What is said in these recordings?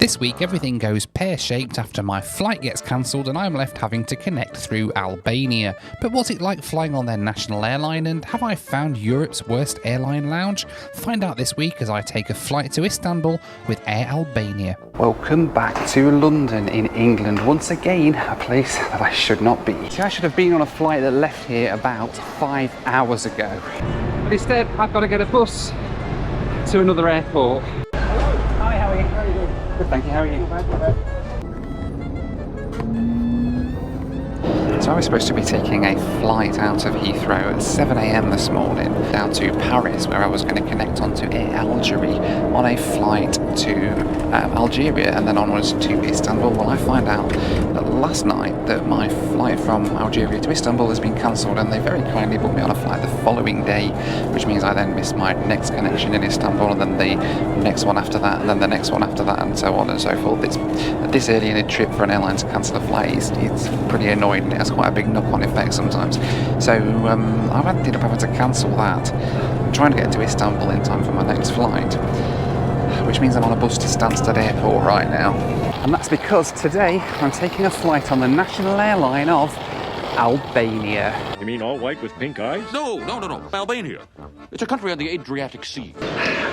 This week everything goes pear-shaped after my flight gets cancelled and I'm left having to connect through Albania. But what's it like flying on their national airline, and have I found Europe's worst airline lounge? Find out this week as I take a flight to Istanbul with Air Albania. Welcome back to London in England. Once again, a place that I should not be. See, I should have been on a flight that left here about 5 hours ago. But instead, I've got to get a bus to another airport. Hi, how are you? How are you doing? Good, thank you. How are you? So I was supposed to be taking a flight out of Heathrow at 7 AM this morning down to Paris, where I was going to connect onto Air Algeria on a flight to Algeria and then onwards to Istanbul. Well, I find out that last night that my flight from Algeria to Istanbul has been cancelled, and they very kindly booked me on a flight the following day, which means I then missed my next connection in Istanbul, and then the next one after that, and then the next one after that, and so on and so forth. This early in a trip for an airline to cancel a flight it's pretty annoying. It has quite a big knock-on effect sometimes. So I've ended up having to cancel that. I'm trying to get to Istanbul in time for my next flight, which means I'm on a bus to Stansted Airport right now. And that's because today I'm taking a flight on the national airline of Albania. You mean all white with pink eyes? No. Albania. It's a country on the Adriatic Sea.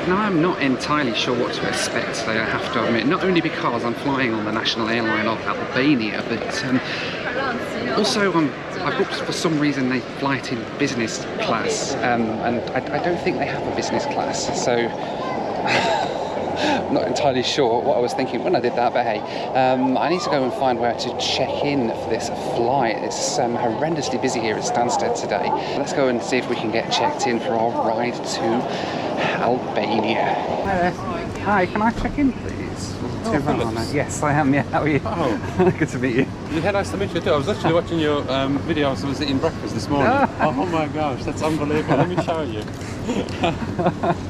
Now, I'm not entirely sure what to expect today, I have to admit. Not only because I'm flying on the national airline of Albania, but also I booked for some reason a flight in business class, and I don't think they have a business class, so I'm not entirely sure what I was thinking when I did that, but hey, I need to go and find where to check in for this flight. It's horrendously busy here at Stansted today. Let's go and see if we can get checked in for our ride to Albania. Hi there. Hi, can I check in, please? Yes, I am, yeah. How are you? Oh. Good to meet you. Yeah, nice to meet you too. I was actually watching your videos. I was eating breakfast this morning. Oh my gosh, that's unbelievable. Let me show you.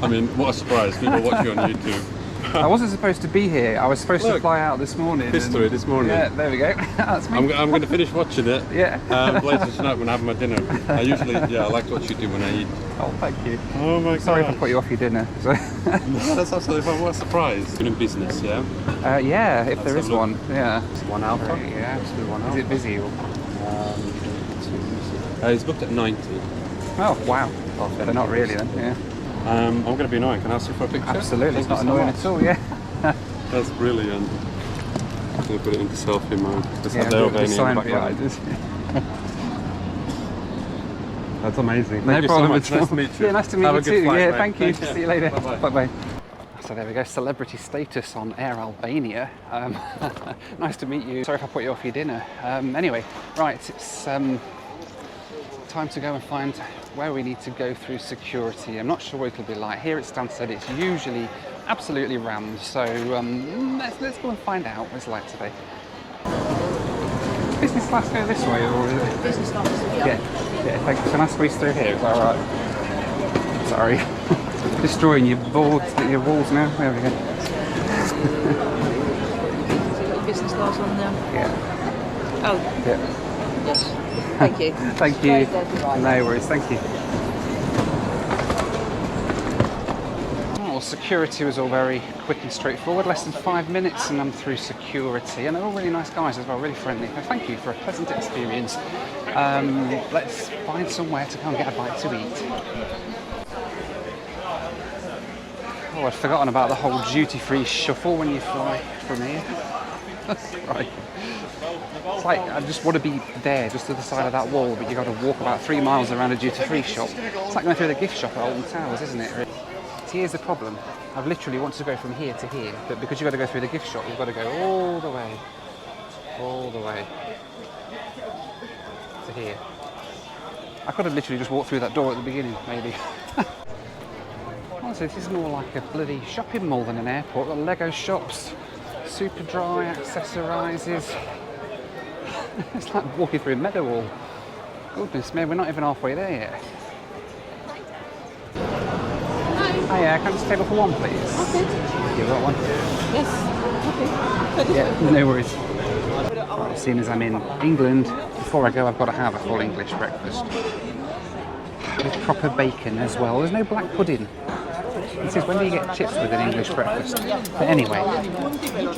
I mean, what a surprise. People watch you on YouTube. I wasn't supposed to be here. I was supposed to fly out this morning. History this morning. Yeah, there we go. That's me. I'm going to finish watching it. Yeah. Later tonight when I have my dinner. I usually, I like to watch YouTube when I eat. Oh, thank you. Oh my god. Sorry if I put you off your dinner. So. No, that's absolutely fine. What a surprise. You're in business, yeah? Yeah, if there is one. Yeah. One alpha? Yeah. One Is it busy? Or? It's booked at 90. Oh, wow. Well, they're not really then, yeah. I'm going to be annoying. Can I ask you for a picture? Absolutely, it's not annoying at all, yeah. That's brilliant. I'm going to put it into selfie mode. Yeah, the sign behind us. That's amazing. No problem. So nice to meet you. Yeah, nice to meet Have you a good too. flight, Yeah, mate. thank you. See you later. Bye-bye. Bye-bye. So there we go, celebrity status on Air Albania. Nice to meet you. Sorry if I put you off your dinner. Anyway, right, it's time to go and find where we need to go through security. I'm not sure what it'll be like. Here at Stansted, it's usually absolutely rammed, so let's go and find out what it's like today. Business class go this way, or is it? Business class, yeah. Yeah, thank you. Can I squeeze through here? Is that alright? Sorry. Destroying your walls now. There we go. So you've got your business class on there? Yeah. Oh, Yeah. yes. Thank you. Thank you. Straight there to right. No worries, thank you. Well, security was all very quick and straightforward, less than 5 minutes and I'm through security, and they're all really nice guys as well, really friendly. So thank you for a pleasant experience. Let's find somewhere to go and get a bite to eat. Oh, I'd forgotten about the whole duty-free shuffle when you fly from here. Right. It's like, I just want to be there, just to the side of that wall, but you've got to walk about 3 miles around a duty-free shop. It's like going through the gift shop at Alton Towers, isn't it? See, here's the problem. I've literally wanted to go from here to here, but because you've got to go through the gift shop, you've got to go all the way to here. I could have literally just walked through that door at the beginning, maybe. Honestly, this is more like a bloody shopping mall than an airport. Got Lego shops, super dry, accessorises. It's like walking through Meadowhall. Goodness me, we're not even halfway there yet. Hiya, can I just table for one, please? Okay. You got one? Yes. Okay. Yeah, no worries. Right, seeing as I'm in England, before I go I've got to have a full English breakfast. With proper bacon as well. There's no black pudding. This is when do you get chips with an English breakfast? But anyway,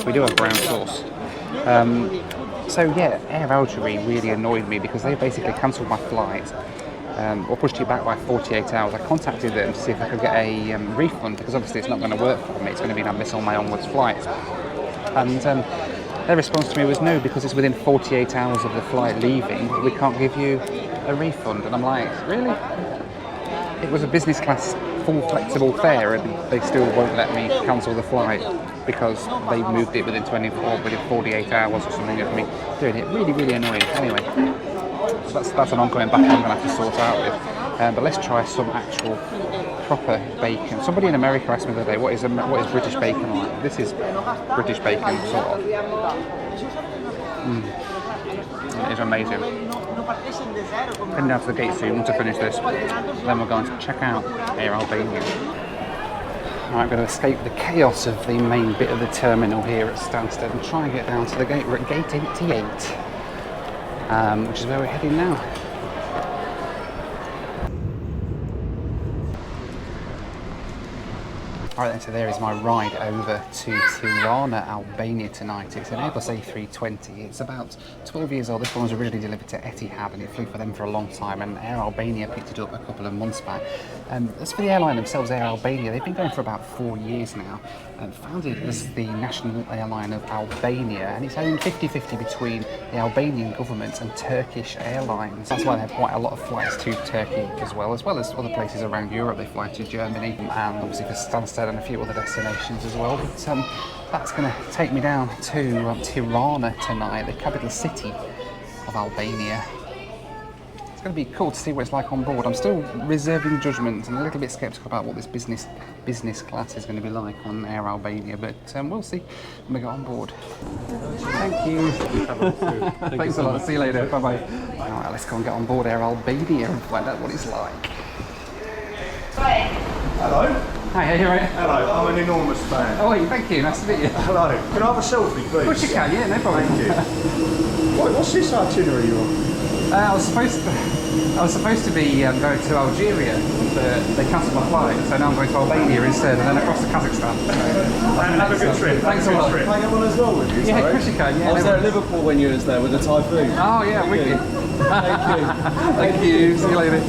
we do have brown sauce. So yeah, Air Albania really annoyed me because they basically cancelled my flight. Or pushed it back by 48 hours. I contacted them to see if I could get a refund because obviously it's not going to work for me. It's going to be I miss all my onwards flights. And their response to me was no, because it's within 48 hours of the flight leaving, we can't give you a refund. And I'm like, really? It was a business class full flexible fare and they still won't let me cancel the flight because they moved it within 48 hours or something of me doing it. Really, really annoying. Anyway. So that's an ongoing battle I'm going to have to sort out with. But let's try some actual proper bacon. Somebody in America asked me the other day, what is British bacon like? This is British bacon, sort of. It is amazing. Heading down to the gate soon to finish this. Then we're going to check out Air Albania. Alright, I'm going to escape the chaos of the main bit of the terminal here at Stansted and try and get down to the gate. We're at gate 88. Which is where we're heading now. Alright then, so there is my ride over to Tirana, Albania tonight. It's an Airbus A320. It's about 12 years old. This one was originally delivered to Etihad and it flew for them for a long time, and Air Albania picked it up a couple of months back. As for the airline themselves, Air Albania, they've been going for about 4 years now. Founded as the national airline of Albania, and it's owned 50-50 between the Albanian government and Turkish Airlines. That's why they have quite a lot of flights to Turkey as well as other places around Europe. They fly to Germany and obviously for Stansted and a few other destinations as well. But that's going to take me down to Tirana tonight, the capital city of Albania. It's going to be cool to see what it's like on board. I'm still reserving judgment and a little bit sceptical about what this business class is going to be like on Air Albania, but we'll see when we get on board. Thank you. Thanks a lot. See you later. Bye bye. All right, let's go and get on board Air Albania and find out what it's like. Hello. Hi, are you right? Hello, I'm an enormous fan. Oh, thank you. Nice to meet you. Hello. Can I have a selfie, please? Of course you can. Yeah, no problem. Thank you. What's this itinerary you're on? I was supposed to be going to Algeria, but they cancelled my flight, so now I'm going to Albania instead, and then across to Kazakhstan. So, And have a good trip. Thanks a lot. Can I get one as well with you? Yeah, of course you can. Yeah, I was there at Liverpool when you was there with the typhoon. Oh yeah, wicked. Thank you. Thank you. See you later.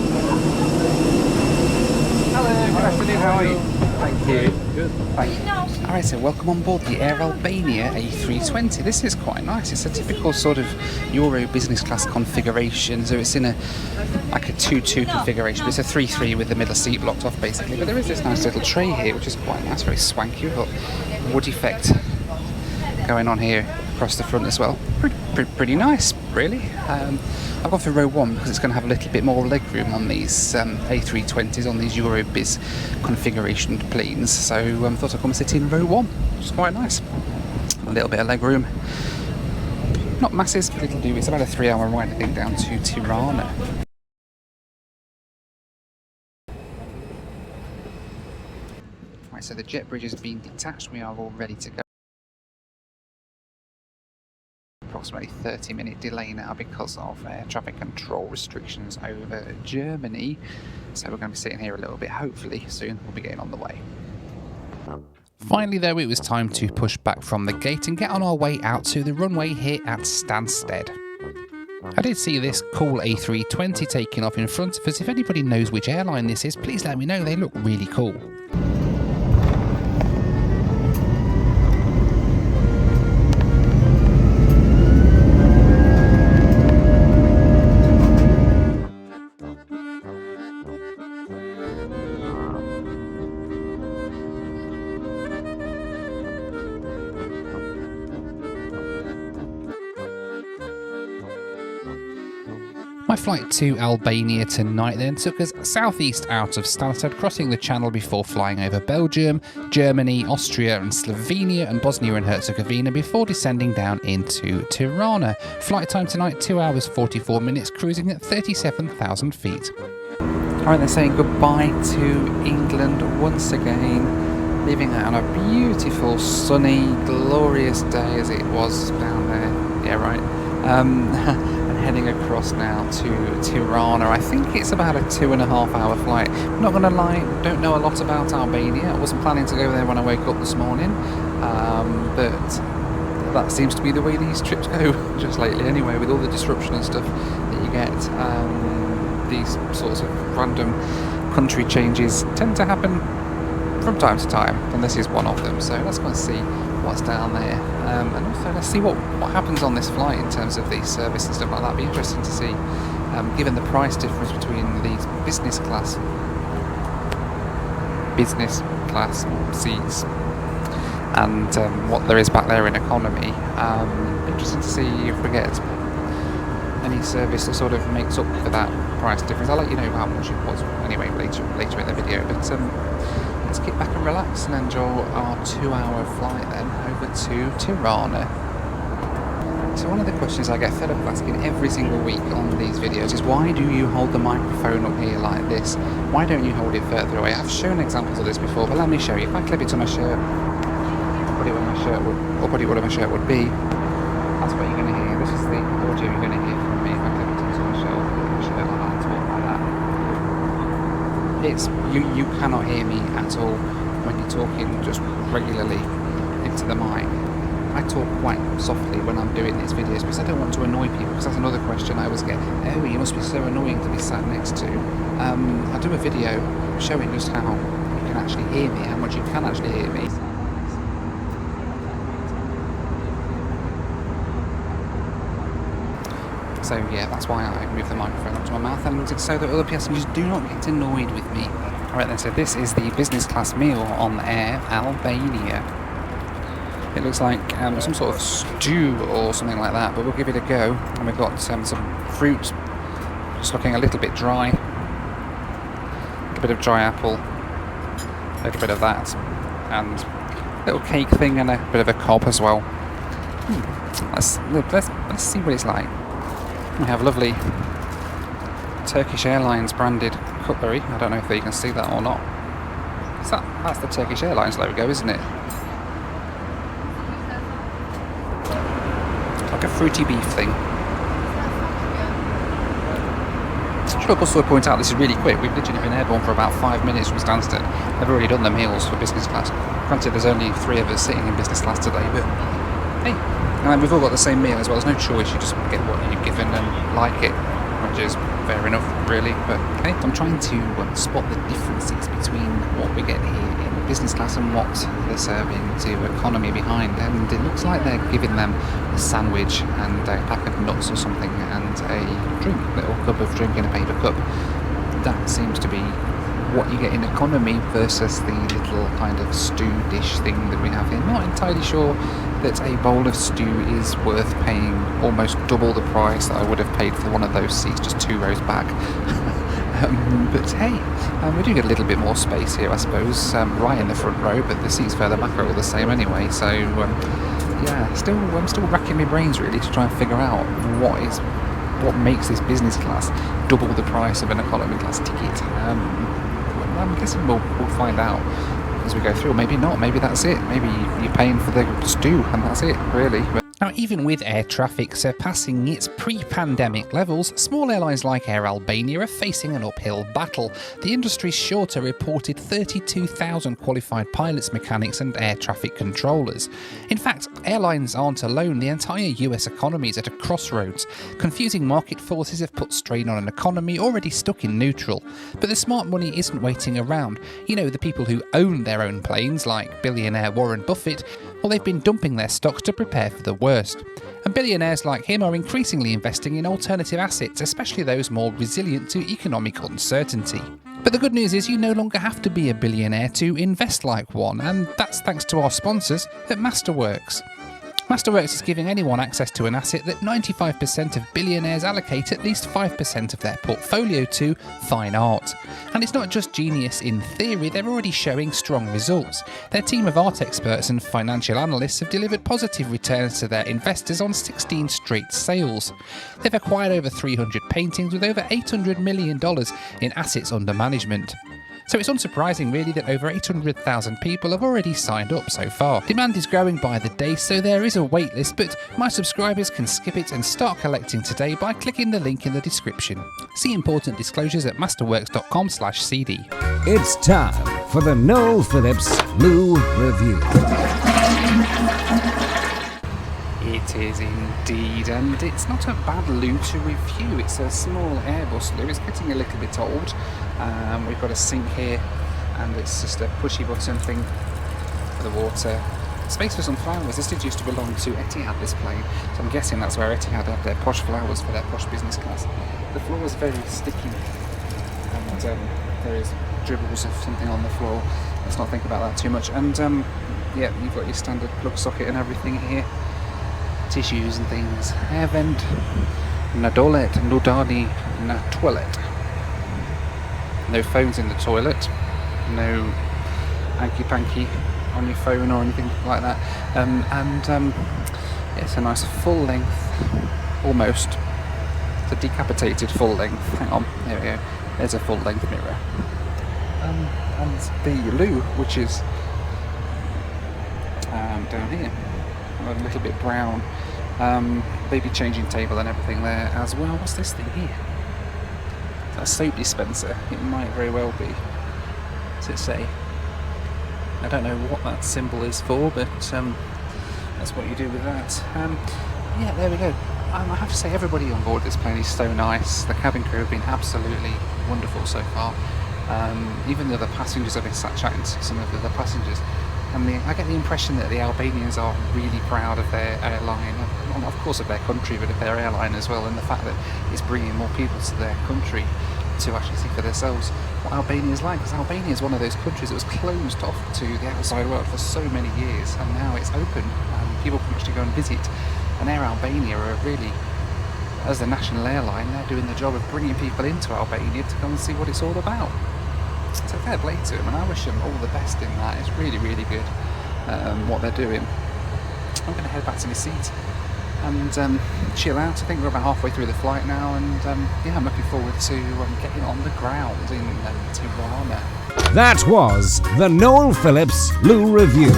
Hello. Good afternoon. How are you? Thank you. Good. Thank you. Alright, so welcome on board the Air Albania A320. This is quite nice. It's a typical sort of Euro business class configuration. So it's in like a 2-2 configuration, but it's a 3-3 with the middle seat blocked off basically. But there is this nice little tray here, which is quite nice, very swanky. We've got wood effect going on here across the front as well. Pretty nice, really. I've gone for row 1 because it's going to have a little bit more leg room on these A320s, on these Eurobiz configuration planes. So I thought I'd come and sit in row 1, which is quite nice. A little bit of leg room. Not massive, but it'll do. It's about a 3-hour ride, I think, down to Tirana. Right, so the jet bridge has been detached. We are all ready to go. Approximately 30-minute delay now because of air traffic control restrictions over Germany. So we're going to be sitting here a little bit. Hopefully soon we'll be getting on the way. Finally though, it was time to push back from the gate and get on our way out to the runway here at Stansted. I did see this cool A320 taking off in front of us. If anybody knows which airline this is, please let me know. They look really cool. My flight to Albania tonight then took us southeast out of Stansted, crossing the channel before flying over Belgium, Germany, Austria and Slovenia and Bosnia and Herzegovina before descending down into Tirana. Flight time tonight 2 hours 44 minutes, cruising at 37,000 feet. Alright, they're saying goodbye to England once again, leaving out on a beautiful, sunny, glorious day as it was down there. Yeah, right. And heading across now to Tirana. I think it's about a 2.5 hour flight. Not gonna lie, don't know a lot about Albania. I wasn't planning to go there when I woke up this morning, but that seems to be the way these trips go just lately anyway, with all the disruption and stuff that you get. These sorts of random country changes tend to happen from time to time, and this is one of them. So let's go and see what's down there, and also let's see what happens on this flight in terms of the service and stuff like that. It'd be interesting to see, given the price difference between these business class seats and what there is back there in economy. Interesting to see if we get any service that sort of makes up for that price difference. I'll let you know how much it was anyway later in the video, but let's kick back and relax and enjoy our 2-hour flight then over to Tirana. So one of the questions I get fed up asking every single week on these videos is, why do you hold the microphone up here like this? Why don't you hold it further away? I've shown examples of this before, but let me show you. If I clip it to my shirt, I'll put it where my shirt would be. That's what you're going to hear. This is the audio you're going to hear from me if I clip it to my shirt like that, talk like that. It's you cannot hear me at all when you're talking just regularly into the mic. I talk quite softly when I'm doing these videos because I don't want to annoy people, because that's another question I always get. Oh, you must be so annoying to be sat next to. I do a video showing just how you can actually hear me, how much you can actually hear me. So yeah, that's why I move the microphone up to my mouth, and it's so that other passengers do not get annoyed with me. Alright then, so this is the business class meal on Air Albania. It looks like some sort of stew or something like that, but we'll give it a go. And we've got some fruit, just looking a little bit dry. A little bit of dry apple, a little bit of that, and a little cake thing, and a bit of a cob as well. Let's see what it's like. We have lovely Turkish Airlines branded cutlery. I don't know if you can see that or not. That's the Turkish Airlines logo, isn't it? Like a fruity beef thing. Should also point out this is really quick. We've literally been airborne for about 5 minutes from Stansted. They've already done the meals for business class. Granted, there's only 3 of us sitting in business class today, but hey. And we've all got the same meal as well. There's no choice. You just get what you're given and like it, which is fair enough, really. But hey, I'm trying to spot the differences between what we get here in business class and what they're serving to economy behind. And it looks like they're giving them a sandwich and a pack of nuts or something and a drink, a little cup of drink in a paper cup. That seems to be what you get in economy versus the little kind of stew dish thing that we have here. Not entirely sure that a bowl of stew is worth paying almost double the price that I would have paid for one of those seats just 2 rows back. But hey, we do get a little bit more space here, I suppose, right in the front row, but the seats further back are all the same anyway. So yeah, I'm still racking my brains really to try and figure out what makes this business class double the price of an economy class ticket. I'm guessing we'll find out as we go through. Maybe not. Maybe that's it. Maybe you're paying for the stew and that's it, really. Now, even with air traffic surpassing its pre-pandemic levels, small airlines like Air Albania are facing an uphill battle. The industry's shorter reported 32,000 qualified pilots, mechanics and air traffic controllers. In fact, airlines aren't alone. The entire US economy is at a crossroads. Confusing market forces have put strain on an economy already stuck in neutral. But the smart money isn't waiting around. You know, the people who own their own planes, like billionaire Warren Buffett, well, they've been dumping their stocks to prepare for the worst. And billionaires like him are increasingly investing in alternative assets, especially those more resilient to economic uncertainty. But the good news is you no longer have to be a billionaire to invest like one, and that's thanks to our sponsors at Masterworks. Masterworks is giving anyone access to an asset that 95% of billionaires allocate at least 5% of their portfolio to: fine art. And it's not just genius in theory, they're already showing strong results. Their team of art experts and financial analysts have delivered positive returns to their investors on 16 straight sales. They've acquired over 300 paintings with over $800 million in assets under management. So it's unsurprising really that over 800,000 people have already signed up so far. Demand is growing by the day, so there is a wait list, but my subscribers can skip it and start collecting today by clicking the link in the description. See important disclosures at masterworks.com/CD. It's time for the Noel Phillips Loo Review. It is indeed, and it's not a bad loo to review. It's a small Airbus loo. It's getting a little bit old. We've got a sink here, and it's just a pushy button thing for the water. Space for some flowers. This did used to belong to Etihad, this plane, so I'm guessing that's where Etihad had their posh flowers for their posh business class. The floor is very sticky, and there is dribbles of something on the floor. Let's not think about that too much. And yeah, you've got your standard plug socket and everything here. Tissues and things. Air vent, na toilet, nudani, na toilet. No phones in the toilet. No hanky-panky on your phone or anything like that. It's a nice full length, almost. It's a decapitated full length. Hang on, there we go. There's a full length mirror. And the loo, which is down here. A little bit brown. Baby changing table and everything there as well. What's this thing here? Is that a soap dispenser? It might very well be. What's it say? I don't know what that symbol is for, but that's what you do with that. Yeah, there we go. I have to say, everybody on board this plane is so nice. The cabin crew have been absolutely wonderful so far. Even the other passengers, I've been sat chatting to some of the other passengers. And I get the impression that the Albanians are really proud of their airline, of course of their country, but of their airline as well, and the fact that it's bringing more people to their country to actually see for themselves what Albania is like. Because Albania is one of those countries that was closed off to the outside world for so many years, and now it's open, and people can actually go and visit. And Air Albania are really, as the national airline, they're doing the job of bringing people into Albania to come and see what it's all about. So fair play to them, and I wish them all the best in that. It's really, really good what they're doing. I'm going to head back to my seat and chill out. I think we're about halfway through the flight now, and yeah, I'm looking forward to getting on the ground in Tirana. That was the Noel Phillips Loo Review.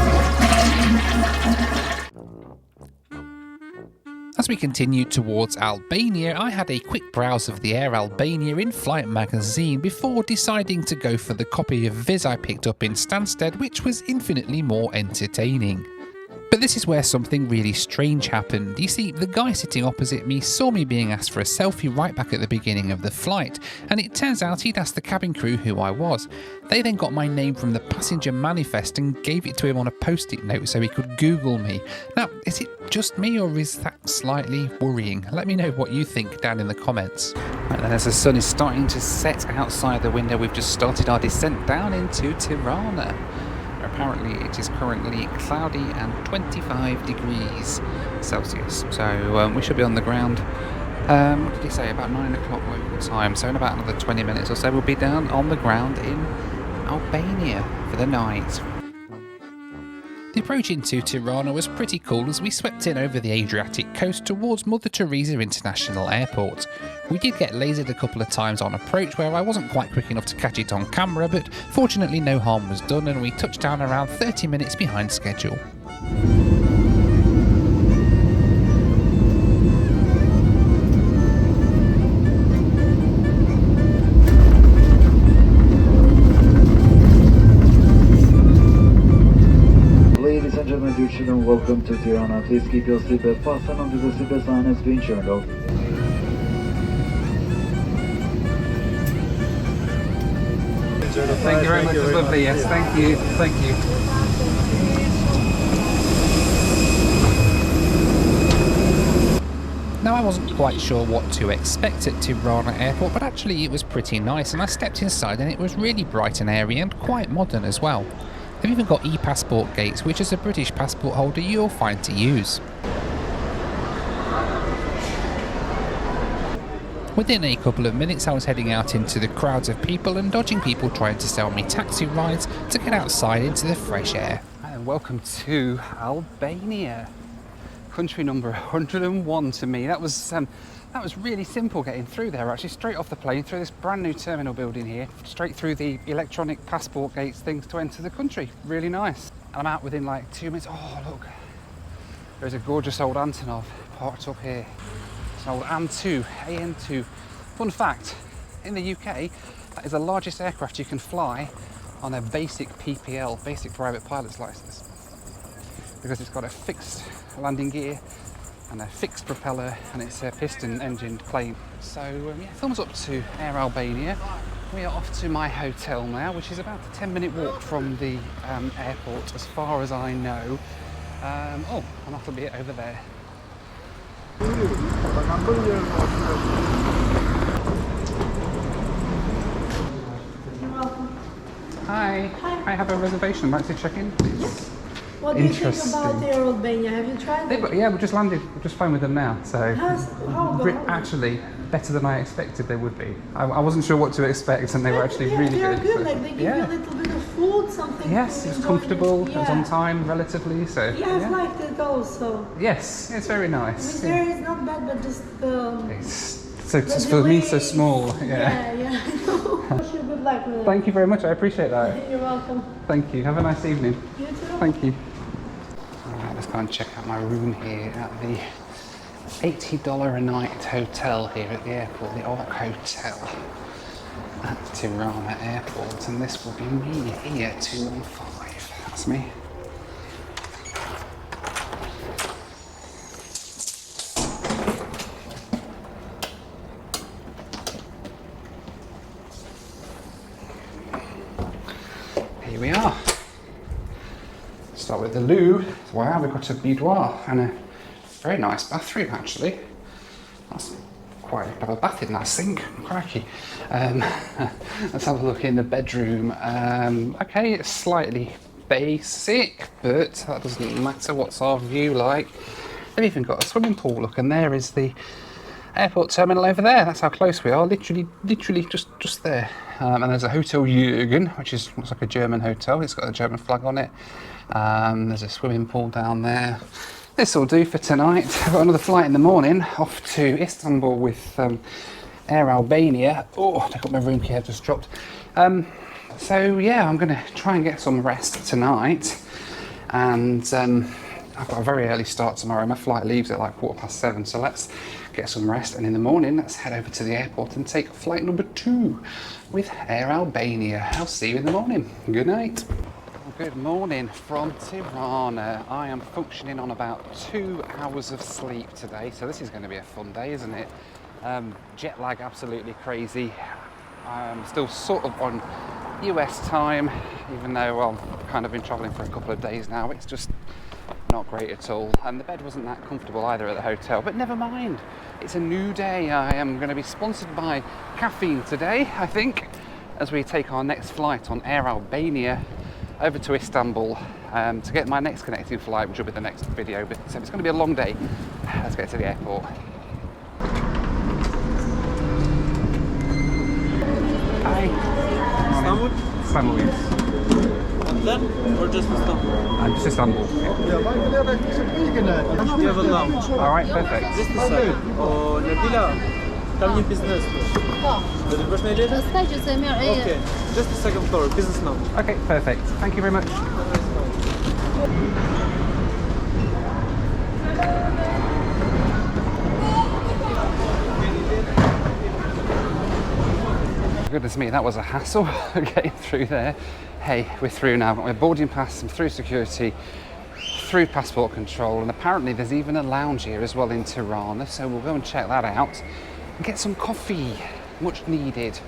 As we continued towards Albania, I had a quick browse of the Air Albania in-flight magazine before deciding to go for the copy of Viz I picked up in Stansted, which was infinitely more entertaining. But this is where something really strange happened. You see, the guy sitting opposite me saw me being asked for a selfie right back at the beginning of the flight, and it turns out he'd asked the cabin crew who I was. They then got my name from the passenger manifest and gave it to him on a post-it note so he could Google me. Now, is it just me, or is that slightly worrying? Let me know what you think down in the comments. Right then, as the sun is starting to set outside the window, we've just started our descent down into Tirana. Apparently it is currently cloudy and 25 degrees Celsius, so we should be on the ground, what did he say, about 9 o'clock local time, so in about another 20 minutes or so we'll be down on the ground in Albania for the night. The approach into Tirana was pretty cool as we swept in over the Adriatic coast towards Mother Teresa International Airport. We did get lasered a couple of times on approach where I wasn't quite quick enough to catch it on camera, but fortunately no harm was done and we touched down around 30 minutes behind schedule. Ladies and gentlemen, dear children, welcome to Tirana. Please keep your seatbelt fastened until the seatbelt sign has been turned off. Thank you very much, it's lovely, yes, thank you, thank you. Now I wasn't quite sure what to expect at Tirana Airport, but actually it was pretty nice, and I stepped inside and it was really bright and airy and quite modern as well. They've even got e-passport gates, which as a British passport holder you'll find to use. Within a couple of minutes I was heading out into the crowds of people and dodging people trying to sell me taxi rides to get outside into the fresh air. And welcome to Albania. country number 101 to me. That was really simple getting through there, actually, straight off the plane, through this brand new terminal building here, straight through the electronic passport gates things to enter the country. Really nice. And I'm out within like 2 minutes. Oh, look. There's a gorgeous old Antonov parked up here. It's an old AN2. Fun fact, in the UK, that is the largest aircraft you can fly on a basic PPL, basic private pilot's license, because it's got a fixed landing gear and a fixed propeller, and it's a piston-engined plane. So yeah, thumbs up to Air Albania. We are off to my hotel now, which is about a 10-minute walk from the airport, as far as I know. Oh, and that'll be it over there. Hi. I have a reservation. I'd like to check in, please. What do you think about Air Albania? Have you tried it? Yeah, we just landed. We're just flying with them now. So How actually better than I expected they would be. I wasn't sure what to expect, and they were actually really they're good. good. So, Like they give you a little bit of food, something. Yes, it's comfortable. It was on time, relatively. So Yeah, I've liked it also. yes, it's very nice. I mean, there is not bad, but just It's for me so small. Yeah. I know. Wish you good luck with it. Thank you very much. I appreciate that. You're welcome. Thank you. Have a nice evening. You too. Thank you. Alright, let's go and check out my room here at the $80 a night hotel here at the airport, the Ark Hotel at Tirana Airport, and this will be me here, 215. That's me. Here we are. Start with the loo. Wow, we've got a boudoir and a very nice bathroom actually. That's quite have a bath in that sink, crikey. Let's have a look in the bedroom. Okay, it's slightly basic, but that doesn't matter. What's our view like? They've even got a swimming pool, look, and there is the airport terminal over there. That's how close we are, literally just there. And there's a Hotel Jürgen, which looks like a German hotel. It's got a German flag on it. There's a swimming pool down there. This will do for tonight. I've got another flight in the morning off to Istanbul with Air Albania. Oh, I got my room key, I've just dropped. So yeah, I'm going to try and get some rest tonight. And I've got a very early start tomorrow. My flight leaves at like 7:15, so let's get some rest, and in the morning let's head over to the airport and take flight number 2 with Air Albania. I'll see you in the morning. Good night. Good morning from Tirana. I am functioning on about 2 hours of sleep today, so this is going to be a fun day, isn't it? Jet lag absolutely crazy. I'm still sort of on US time, even though I've kind of been travelling for a couple of days now. It's just not great at all, and the bed wasn't that comfortable either at the hotel, but never mind. It's a new day. I am going to be sponsored by caffeine today, I think, as we take our next flight on Air Albania over to Istanbul to get my next connecting flight, which will be the next video, but it's going to be a long day. Let's get to the airport. Hi. Istanbul? Istanbul, yes. And then, or just Istanbul? Just Istanbul. You have a lounge. Alright, perfect. Just a second. Oh, Nabila, tam një business. Do të bësh me lehtë? Okay, just the second floor, business lounge. Okay, perfect. Thank you very much. Goodness me, that was a hassle getting through there. Hey, we're through now. We're boarding pass, through security, through passport control, and apparently there's even a lounge here as well in Tirana, so we'll go and check that out and get some coffee, much needed.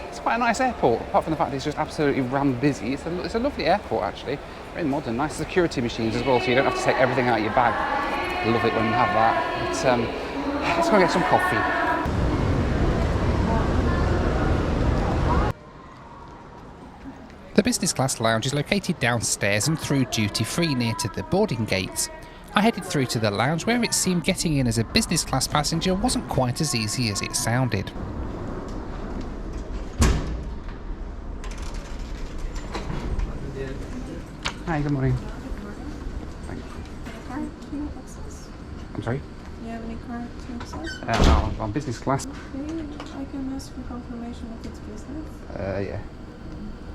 It's quite a nice airport, apart from the fact it's just absolutely rammed busy. It's a lovely airport actually, very modern, nice security machines as well, so you don't have to take everything out of your bag. Love it when you have that. But let's go and get some coffee. The business class lounge is located downstairs and through duty free near to the boarding gates. I headed through to the lounge where it seemed getting in as a business class passenger wasn't quite as easy as it sounded. Hi, good morning. Thank you. to access? I'm sorry? Do you have any card to access? No, I'm business class. Okay, I can ask for confirmation if it's business. Yeah.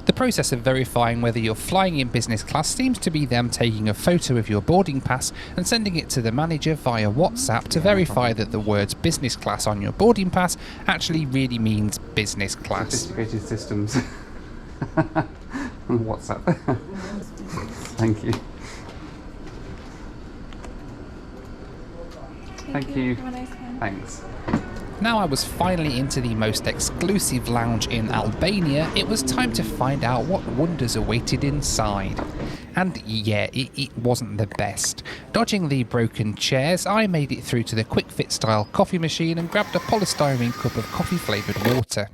The process of verifying whether you're flying in business class seems to be them taking a photo of your boarding pass and sending it to the manager via WhatsApp to verify that the words business class on your boarding pass actually really means business class. Sophisticated systems. WhatsApp. Thank you. Thank you. Have a nice time. Thanks. Now I was finally into the most exclusive lounge in Albania, it was time to find out what wonders awaited inside. And yeah, it wasn't the best. Dodging the broken chairs, I made it through to the quick fit style coffee machine and grabbed a polystyrene cup of coffee flavoured water.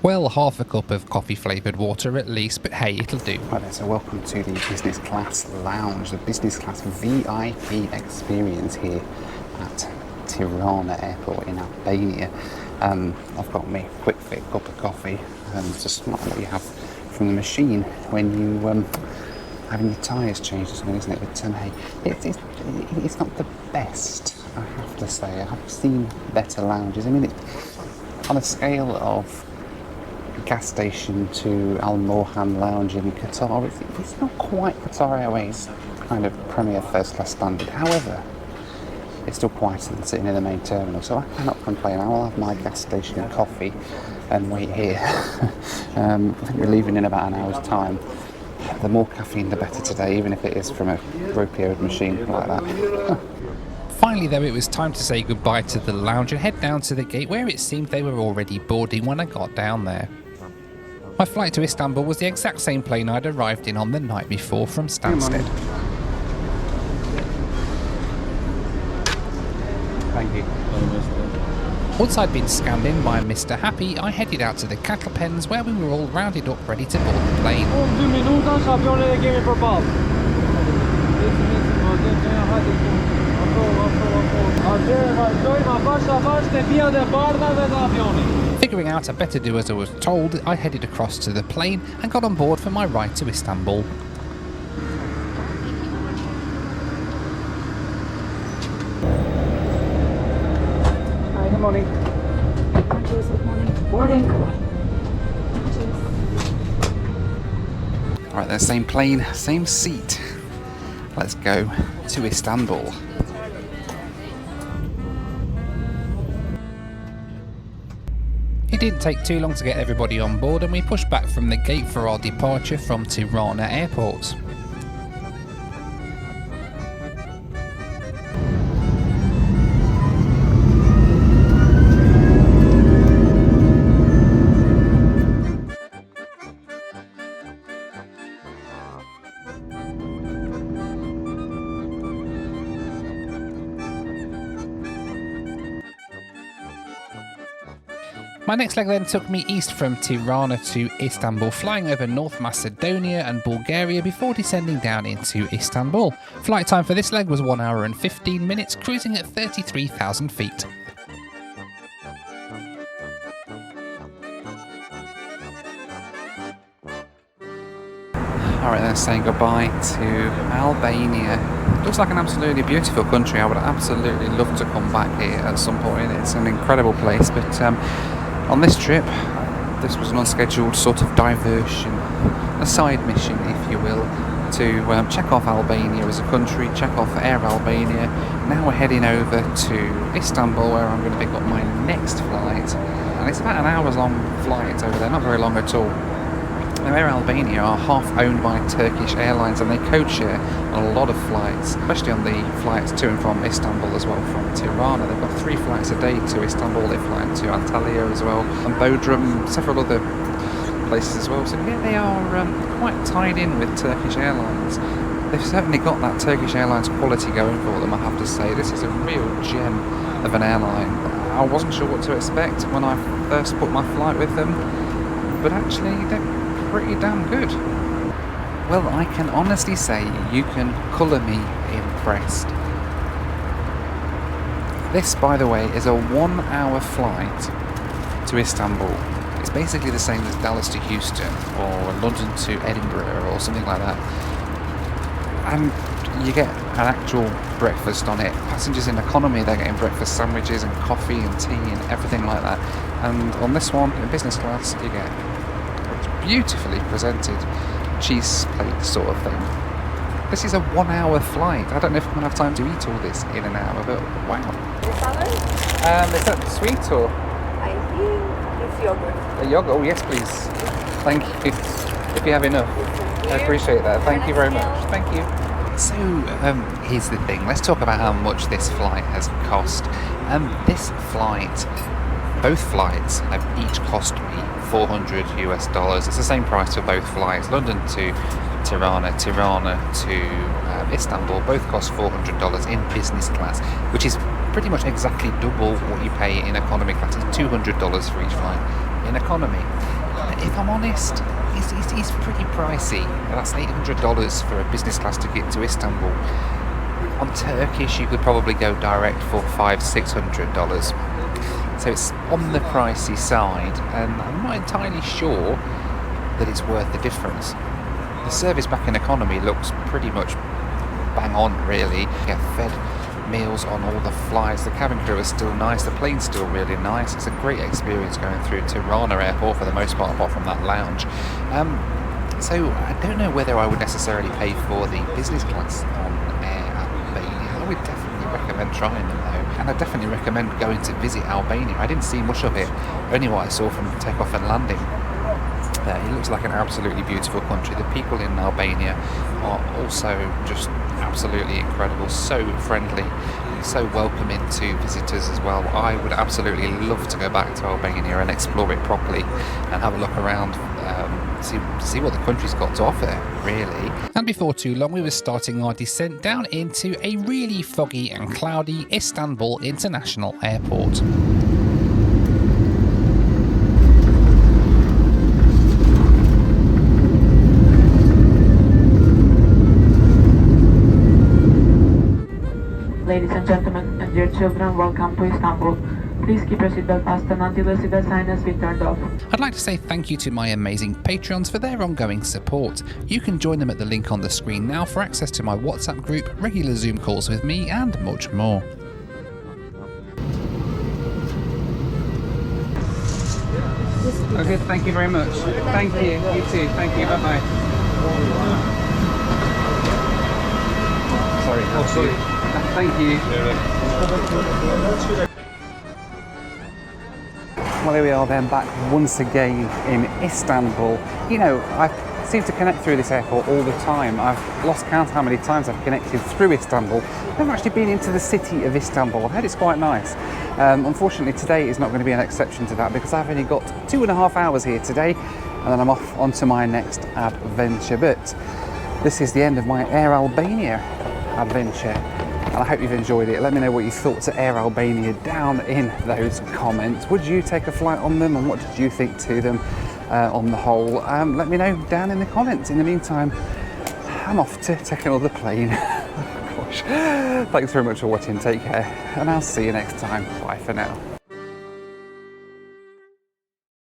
Well, half a cup of coffee flavoured water at least, but hey, it'll do. Right then, so welcome to the business class lounge, the business class VIP experience here at Tirana Airport in Albania. I've got me a quick fit cup of coffee, just like what you have from the machine when you having your tyres changed or something, isn't it? But hey, it's not the best, I have to say. I've seen better lounges. I mean, it's on a scale of gas station to Al Mohan Lounge in Qatar. It's not quite Qatar Airways kind of premier first class standard. However, it's still quieter than sitting in the main terminal, so I cannot complain. I will have my gas station and coffee and wait here. I think we're leaving in about an hour's time. The more caffeine the better today, even if it is from a rope-eared machine like that. Finally though, it was time to say goodbye to the lounge and head down to the gate where it seemed they were already boarding when I got down there. My flight to Istanbul was the exact same plane I'd arrived in on the night before from Stansted. Thank you. Once I'd been scanned in by Mr. Happy, I headed out to the cattle pens where we were all rounded up ready to board the plane. Figuring out I better do as I was told, I headed across to the plane and got on board for my ride to Istanbul. Hi, good morning. Cheers, good morning. Morning. Alright then, same plane, same seat. Let's go to Istanbul. It didn't take too long to get everybody on board and we pushed back from the gate for our departure from Tirana Airport. My next leg then took me east from Tirana to Istanbul, flying over North Macedonia and Bulgaria before descending down into Istanbul. Flight time for this leg was 1 hour and 15 minutes, cruising at 33,000 feet. Alright then, saying goodbye to Albania. Looks like an absolutely beautiful country. I would absolutely love to come back here at some point. It's an incredible place, but on this trip, this was an unscheduled sort of diversion, a side mission, if you will, to check off Albania as a country, check off Air Albania. Now we're heading over to Istanbul, where I'm going to pick up my next flight, and it's about an hour's long flight over there, not very long at all. Now, Air Albania are half owned by Turkish Airlines, and they code-share on a lot of flights, especially on the flights to and from Istanbul as well, from Tirana. They've got 3 flights a day to Istanbul. They fly to Antalya as well, and Bodrum, several other places as well. So yeah, they are quite tied in with Turkish Airlines. They've certainly got that Turkish Airlines quality going for them, I have to say. This is a real gem of an airline. I wasn't sure what to expect when I first booked my flight with them, but actually they're pretty damn good. Well, I can honestly say you can colour me impressed. This, by the way, is a 1 hour flight to Istanbul. It's basically the same as Dallas to Houston or London to Edinburgh or something like that. and you get an actual breakfast on it. Passengers in economy, they're getting breakfast sandwiches and coffee and tea and everything like that. And on this one, in business class, you get beautifully presented cheese plate sort of thing. This is a 1 hour flight. I don't know if I'm going to have time to eat all this in an hour, but wow. Is that sweet or? I think it's yogurt. A yogurt? Oh yes please. Thank you. If you have enough. I appreciate that. Thank you very much. Thank you. So here's the thing. Let's talk about how much this flight has cost. This flight, both flights have each cost me $400 US. It's the same price for both flights. London to Tirana, Tirana to Istanbul, both cost $400 in business class, which is pretty much exactly double what you pay in economy class. It's $200 for each flight in economy. If I'm honest, it's pretty pricey. That's $800 for a business class ticket to Istanbul. On Turkish, you could probably go direct for $500-600. So it's on the pricey side, and I'm not entirely sure that it's worth the difference. The service back in economy looks pretty much bang on, really. You get fed meals on all the flights. The cabin crew is still nice. The plane's still really nice. It's a great experience going through Tirana airport for the most part, apart from that lounge. So I don't know whether I would necessarily pay for the business class on Air Albania. I would definitely recommend trying them though, and I definitely recommend going to visit Albania. I didn't see much of it, only what I saw from takeoff and landing. It looks like an absolutely beautiful country. The people in Albania are also just absolutely incredible, so friendly, so welcoming to visitors as well. I would absolutely love to go back to Albania and explore it properly and have a look around, see what the country's got to offer, really. And before too long, we were starting our descent down into a really foggy and cloudy Istanbul International Airport. Ladies and gentlemen, and dear children, welcome to Istanbul. Please keep your seatbelt fastened until the seatbelt sign has been turned off. I'd like to say thank you to my amazing Patreons for their ongoing support. You can join them at the link on the screen now for access to my WhatsApp group, regular Zoom calls with me, and much more. Okay, thank you very much. Thank you. You too. Thank you. Bye-bye. Sorry. Oh, sorry. Thank you. Well, here we are then, back once again in Istanbul. You know, I seem to connect through this airport all the time. I've lost count how many times I've connected through Istanbul. I've never actually been into the city of Istanbul. I've heard it's quite nice. Unfortunately, today is not going to be an exception to that because I've only got 2.5 hours here today, and then I'm off onto my next adventure. But this is the end of my Air Albania adventure, and I hope you've enjoyed it. Let me know what you thought to Air Albania down in those comments. Would you take a flight on them, and what did you think to them on the whole? Let me know down in the comments. In the meantime, I'm off to take another plane. Gosh. Thanks very much for watching. Take care, and I'll see you next time. Bye for now.